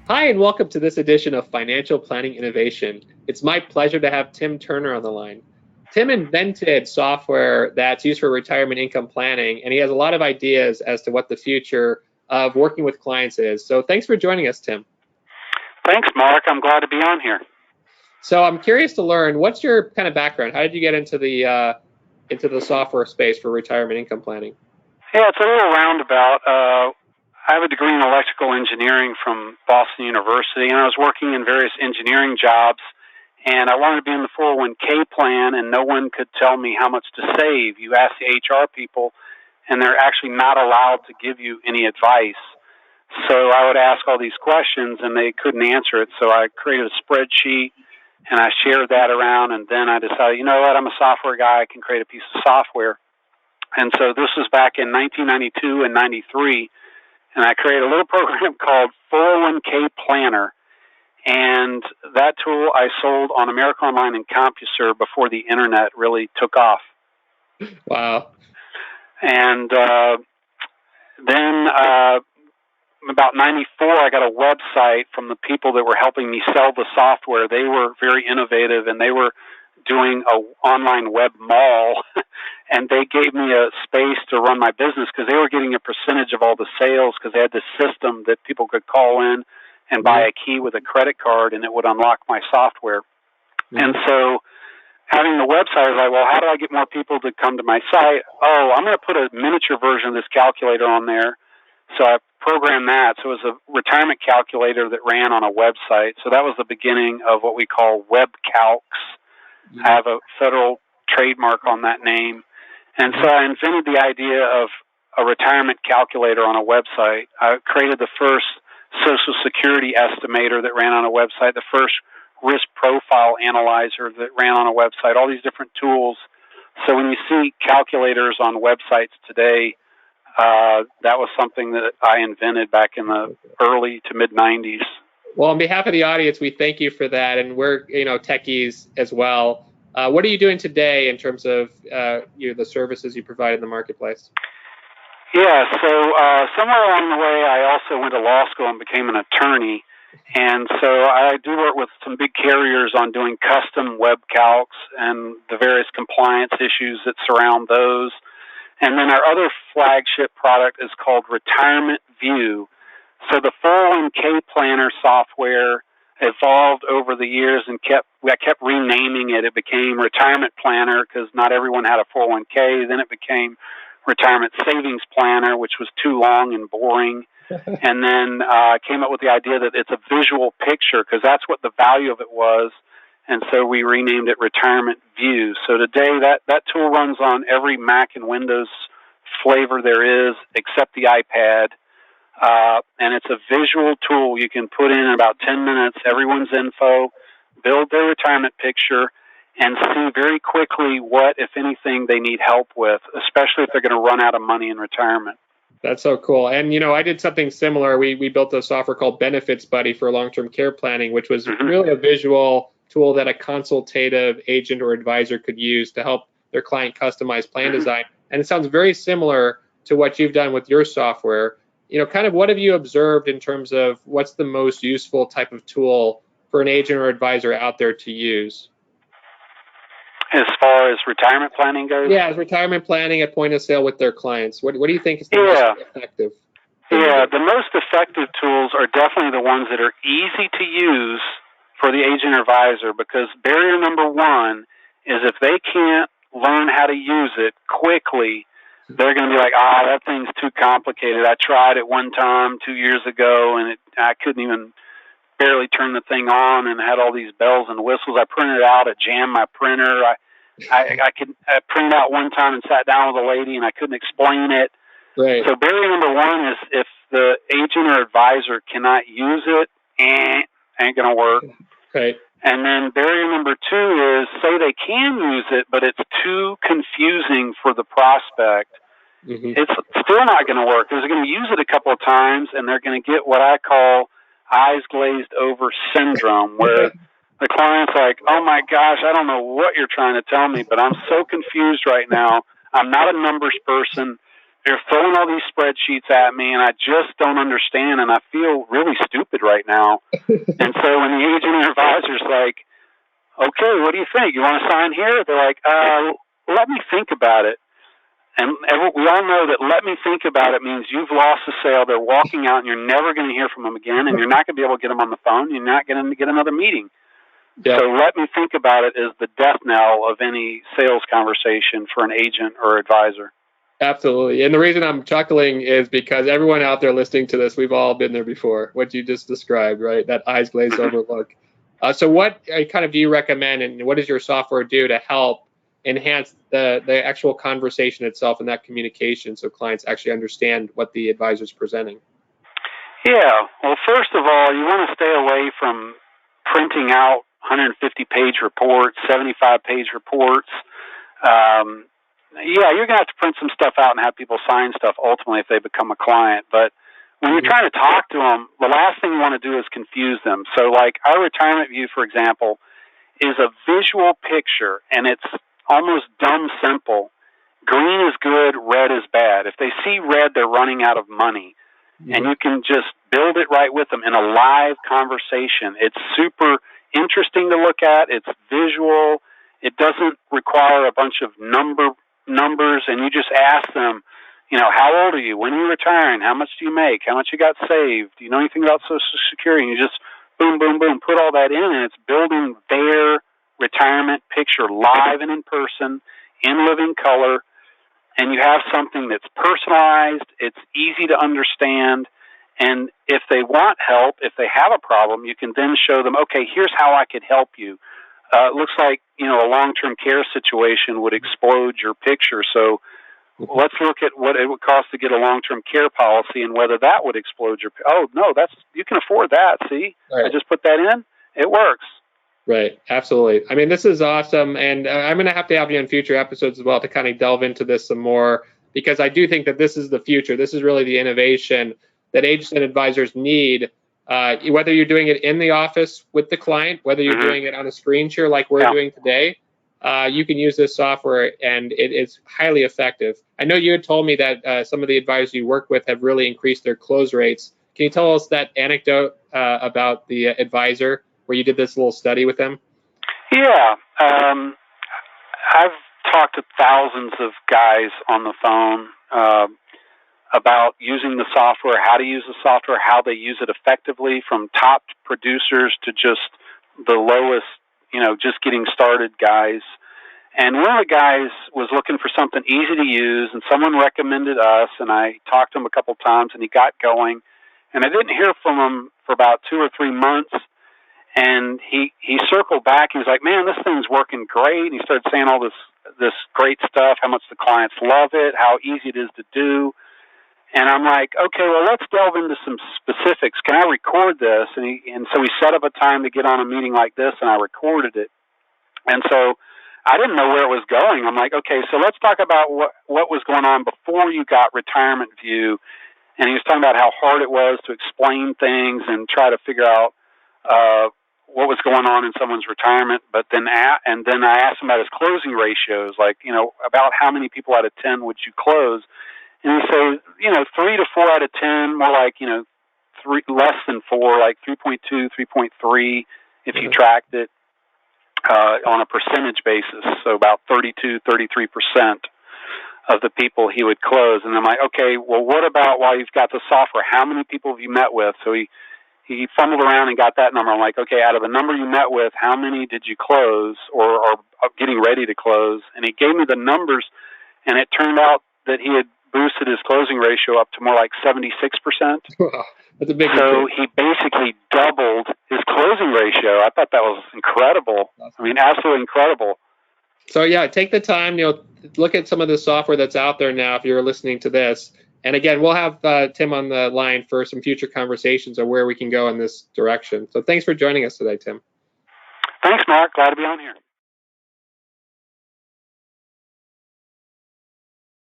Hi, and welcome to this edition of Financial Planning Innovation. It's my pleasure to have Tim Turner on the line. Tim invented software that's used for retirement income planning, and he has a lot of ideas as to what the future of working with clients is. So thanks for joining us, Tim. Thanks, Mark. I'm glad to be on here. So I'm curious to learn, what's your kind of background? How did you get into the software space for retirement income planning? Yeah, it's a little roundabout. I have a degree in electrical engineering from Boston University, and I was working in various engineering jobs, and I wanted to be in the 401k plan, and no one could tell me how much to save. You ask the HR people, and they're actually not allowed to give you any advice. So I would ask all these questions, and they couldn't answer it. So I created a spreadsheet, and I shared that around, and then I decided, you know what, I'm a software guy. I can create a piece of software. And so this was back in 1992 and 93, and I created a little program called 401k Planner. And that tool I sold on America Online and CompuServe before the internet really took off. Wow. And then about 94, I got a website from the people that were helping me sell the software. They were very innovative, and they were doing an online web mall, and they gave me a space to run my business because they were getting a percentage of all the sales because they had this system that people could call in and buy a key with a credit card, and it would unlock my software. And so having the website, I was like, well, how do I get more people to come to my site? Oh, I'm going to put a miniature version of this calculator on there. So I programmed that. So it was a retirement calculator that ran on a website. So that was the beginning of what we call web calcs. I have a federal trademark on that name. And so I invented the idea of a retirement calculator on a website. I created the first Social Security estimator that ran on a website, the first risk profile analyzer that ran on a website, all these different tools. So when you see calculators on websites today, that was something that I invented back in the early to mid 90s. Well, on behalf of the audience, we thank you for that, and we're techies as well. What are you doing today in terms of the services you provide in the marketplace? Yeah, so somewhere along the way, I also went to law school and became an attorney, and so I do work with some big carriers on doing custom web calcs and the various compliance issues that surround those. And then our other flagship product is called Retirement View. So the 401k Planner software evolved over the years, and I kept renaming it. It became Retirement Planner because not everyone had a 401k. Then it became Retirement Savings Planner, which was too long and boring. And then I came up with the idea that it's a visual picture because that's what the value of it was. And so we renamed it Retirement View. So today that tool runs on every Mac and Windows flavor there is except the iPad. And it's a visual tool you can put in about 10 minutes, everyone's info, build their retirement picture, and see very quickly what, if anything, they need help with, especially if they're going to run out of money in retirement. That's so cool. And, I did something similar. We built a software called Benefits Buddy for long-term care planning, which was really a visual tool that a consultative agent or advisor could use to help their client customize plan design. And it sounds very similar to what you've done with your software. Kind of what have you observed in terms of what's the most useful type of tool for an agent or advisor out there to use? As far as retirement planning goes? Yeah, retirement planning at point of sale with their clients. What do you think is the most effective? Yeah, the most effective tools are definitely the ones that are easy to use for the agent or advisor, because barrier number one is if they can't learn how to use it quickly, they're going to be like, that thing's too complicated. I tried it one time 2 years ago, and I couldn't even barely turn the thing on, and had all these bells and whistles. I printed it out. I jammed my printer. I printed out one time and sat down with a lady, and I couldn't explain it. Right. So barrier number one is if the agent or advisor cannot use it, ain't going to work. Right. And then barrier number two is, say they can use it, but it's too confusing for the prospect. It's still not going to work because they're going to use it a couple of times, and they're going to get what I call eyes glazed over syndrome, where the client's like, oh my gosh, I don't know what you're trying to tell me, but I'm so confused right now. I'm not a numbers person, they're throwing all these spreadsheets at me, and I just don't understand, and I feel really stupid right now. And so when the agent and advisor's like, okay, what do you think? You want to sign here? They're like, let me think about it. And we all know that let me think about it means you've lost the sale. They're walking out, and you're never going to hear from them again, and you're not going to be able to get them on the phone. You're not going to get another meeting. Yep. So let me think about it is the death knell of any sales conversation for an agent or advisor. Absolutely. And the reason I'm chuckling is because everyone out there listening to this, we've all been there before, what you just described, right? That eyes glazed over look. So what kind of do you recommend, and what does your software do to help enhance the actual conversation itself and that communication so clients actually understand what the advisor is presenting? Yeah. Well, first of all, you want to stay away from printing out 150-page reports, 75-page reports. Yeah, you're going to have to print some stuff out and have people sign stuff ultimately if they become a client. But when you're trying to talk to them, the last thing you want to do is confuse them. So like our retirement view, for example, is a visual picture, and it's almost dumb simple. Green is good, red is bad. If they see red, they're running out of money. And you can just build it right with them in a live conversation. It's super interesting to look at. It's visual. It doesn't require a bunch of numbers, and you just ask them, how old are you? When are you retiring? How much do you make? How much you got saved? Do you know anything about Social Security? And you just boom, boom, boom, put all that in, and it's building their retirement picture live and in person, in living color, and you have something that's personalized, it's easy to understand, and if they want help, if they have a problem, you can then show them, okay, here's how I could help you. It looks like, a long-term care situation would explode your picture, so let's look at what it would cost to get a long-term care policy and whether that would explode your. Oh no, you can afford that. See, right. I just put that in. It works. Right. Absolutely. I mean, this is awesome, and I'm going to have you in future episodes as well to kind of delve into this some more, because I do think that this is the future. This is really the innovation that agents and advisors need. Whether you're doing it in the office with the client, whether you're doing it on a screen share like we're doing today. You can use this software, and it is highly effective. I know you had told me that some of the advisors you work with have really increased their close rates. Can you tell us that anecdote about the advisor where you did this little study with them? Yeah. I've talked to thousands of guys on the phone about using the software, how to use the software, how they use it effectively, from top producers to just the lowest, just getting started guys. And one of the guys was looking for something easy to use, and someone recommended us, and I talked to him a couple times, and he got going. And I didn't hear from him for about 2 or 3 months, and he circled back. He was like, man, this thing's working great. And he started saying all this great stuff, how much the clients love it, how easy it is to do. And I'm like, okay, well, let's delve into some specifics. Can I record this? And so we set up a time to get on a meeting like this, and I recorded it. And so I didn't know where it was going. I'm like, okay, so let's talk about what was going on before you got Retirement View. And he was talking about how hard it was to explain things and try to figure out what was going on in someone's retirement. But then I asked him about his closing ratios, like, about how many people out of 10 would you close? And he said, 3 to 4 out of 10, more like, 3 less than 4, like 3.2, 3.3, if you tracked it on a percentage basis. So about 32, 33% of the people he would close. And I'm like, okay, well, what about while you've got the software? How many people have you met with? So he fumbled around and got that number. I'm like, okay, out of the number you met with, how many did you close or are getting ready to close? And he gave me the numbers, and it turned out that he had boosted his closing ratio up to more like 76%. Wow, that's a big So he basically doubled his closing ratio. I thought that was incredible. I mean, absolutely incredible. So yeah, take the time, look at some of the software that's out there now if you're listening to this. And again, we'll have Tim on the line for some future conversations of where we can go in this direction. So thanks for joining us today, Tim. Thanks, Mark. Glad to be on here.